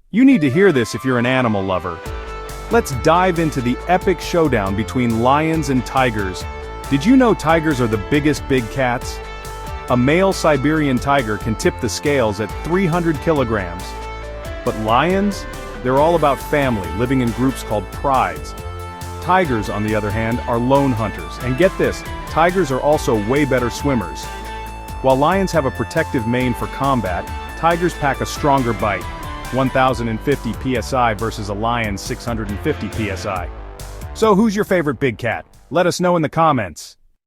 You need to hear this if you're an animal lover. Let's dive into the epic showdown between lions and tigers. Did you know tigers are the biggest big cats? A male Siberian tiger can tip the scales at 300 kilograms. But lions? They're all about family, living in groups called prides. Tigers, on the other hand, are lone hunters, and get this, tigers are also way better swimmers. While lions have a protective mane for combat, tigers pack a stronger bite, 1,050 psi versus a lion's 650 psi. So who's your favorite big cat? Let us know in the comments.